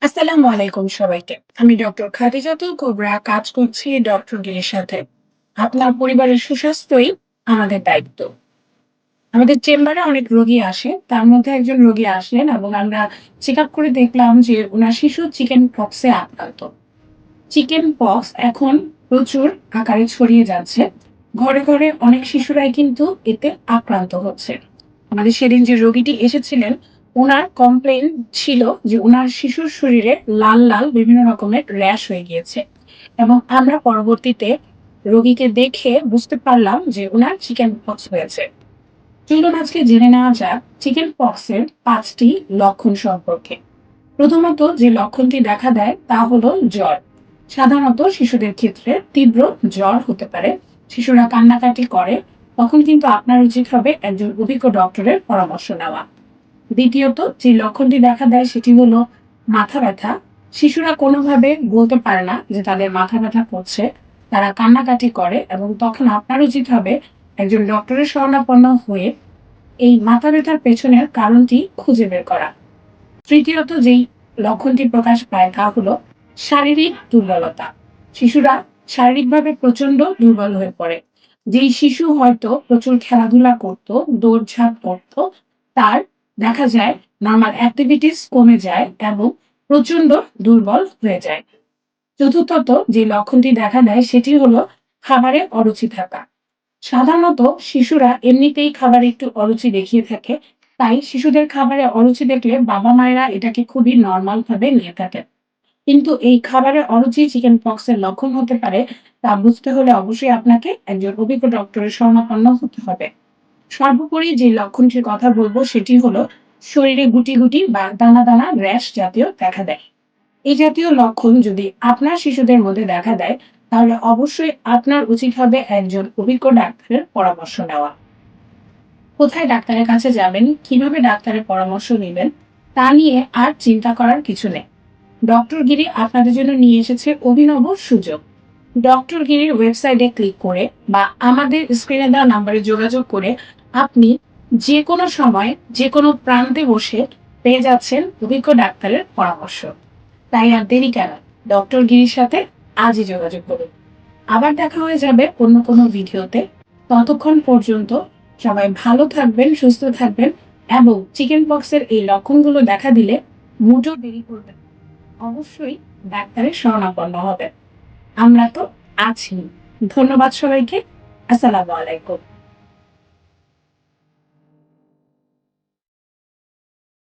আসসালামু আলাইকুম সবাইকে। আমি ডক্টর খাদিজাতুল কুবরা কাজ করছি ডক্টর গিরির সাথে। আপনার পরিবারের সুস্বাস্থ্যই আমাদের দায়িত্ব। আমাদের চেম্বারে অনেক রোগী আসে। তার মধ্যে একজন রোগী আসলেন এবং আমরা চেক আপ করে দেখলাম যে উনার শিশু চিকেন পক্সে আক্রান্ত। চিকেন পক্স এখন প্রচুর আকারে ছড়িয়ে যাচ্ছে। ঘরে, ঘরে অনেক শিশুরাই কিন্তু এতে আক্রান্ত হচ্ছে। আমাদের সেদিন যে রোগীটি এসেছিলেন, উনার কমপ্লেইন ছিল যে উনার শিশুর শরীরে লাল, লাল বিভিন্ন রকমের র‍্যাশ হয়ে গিয়েছে এবং আমরা পরবর্তীতে রোগীকে দেখে বুঝতে পারলাম যে উনার চিকেন পক্স হয়েছে। চলুন আজকে জেনে নেওয়া যাক চিকেন পক্সের ৫ টি লক্ষণ সম্পর্কে। প্রথমত যে লক্ষণটি দেখা দেয় তা হলো জ্বর। সাধারণত শিশুদের ক্ষেত্রে তীব্র জ্বর হতে পারে। শিশুরা কান্নাকাটি করে, তখন কিন্তু আপনার উচিত হবে একজন অভিজ্ঞ ডক্টরের পরামর্শ নেওয়া। দ্বিতীয়ত যে লক্ষণটি দেখা দেয় সেটি হলো মাথা ব্যথা। শিশুরা কোনোভাবে বলতে পারে না যে তাদের মাথা ব্যথা করছে। তারা কান্নাকাটি করে এবং তখন আপনার উচিত হবে একজন ডক্টরের শরণাপন্ন হয়ে এই মাথা ব্যথার পেছনের কারণটি খুঁজে বের করা। তৃতীয়ত যেই লক্ষণটি প্রকাশ পায় তা হলো শারীরিক দুর্বলতা। শিশুরা শারীরিকভাবে প্রচন্ড দুর্বল হয়ে পড়ে। যেই শিশু হয়তো প্রচুর খেলাধুলা করত, দৌড়ঝাঁপ করত, তার দেখা যায় নরমাল অ্যাক্টিভিটিস কমে যায় এবং প্রচন্ড দুর্বল হয়ে যায়। চতুর্থত যে লক্ষণটি দেখা দেয় সেটি হলো খাবারে অরুচি থাকা। সাধারণত শিশুরা এমনিতেই খাবারে একটু অরুচি দেখিয়ে থাকে। তাই শিশুদের খাবারে অরুচি দেখলে বাবা-মায়েরা এটাকে খুবই নরমাল ভাবে নিয়ে থাকেন। কিন্তু এই খাবারে অরুচি চিকেন পক্স এর লক্ষণ হতে পারে, তা বুঝতে হলে অবশ্যই আপনাকে একজন অভিজ্ঞ ডক্টরের শরণাপন্ন হতে হবে। সর্বোপরি যে লক্ষণটির কথা বলব সেটি হলো শরীরে গুটি, গুটি বা দানা, দানা র‍্যাশ জাতীয় দেখা দেয়। এই জাতীয় লক্ষণ যদি আপনার শিশুদের মধ্যে দেখা দেয়, তাহলে অবশ্যই আপনার উচিত হবে একজন অভিজ্ঞ ডাক্তারের পরামর্শ নেওয়া। কোথায় ডাক্তারের কাছে যাবেন, কিভাবে ডাক্তারের পরামর্শ নিবেন, তা নিয়ে আর চিন্তা করার কিছু নেই। ডক্টর গিরি আপনাদের জন্য নিয়ে এসেছে অভিনব সুযোগ। ডক্টর গিরির ওয়েবসাইটে ক্লিক করে বা আমাদের স্ক্রিনে দেওয়া নাম্বারে যোগাযোগ করে আপনি যেকোনো সময় যেকোনো প্রান্তে বসে পেয়ে যাচ্ছেন অভিজ্ঞ ডাক্তারের পরামর্শ। তাই আর দেরি কেন? ডক্টর গিরির সাথে আজই যোগাযোগ করুন। আবার দেখা হয়ে যাবে অন্য কোনো ভিডিওতে। ততক্ষণ পর্যন্ত সবাই ভালো থাকবেন, সুস্থ থাকবেন এবং চিকেন পক্সের এই লক্ষণগুলো দেখা দিলে মোটেও দেরি করবেন না। অবশ্যই ডাক্তারের শরণাপন্ন হবেন। আমরা তো আছি। ধন্যবাদ সবাইকে। আসসালামু আলাইকুম।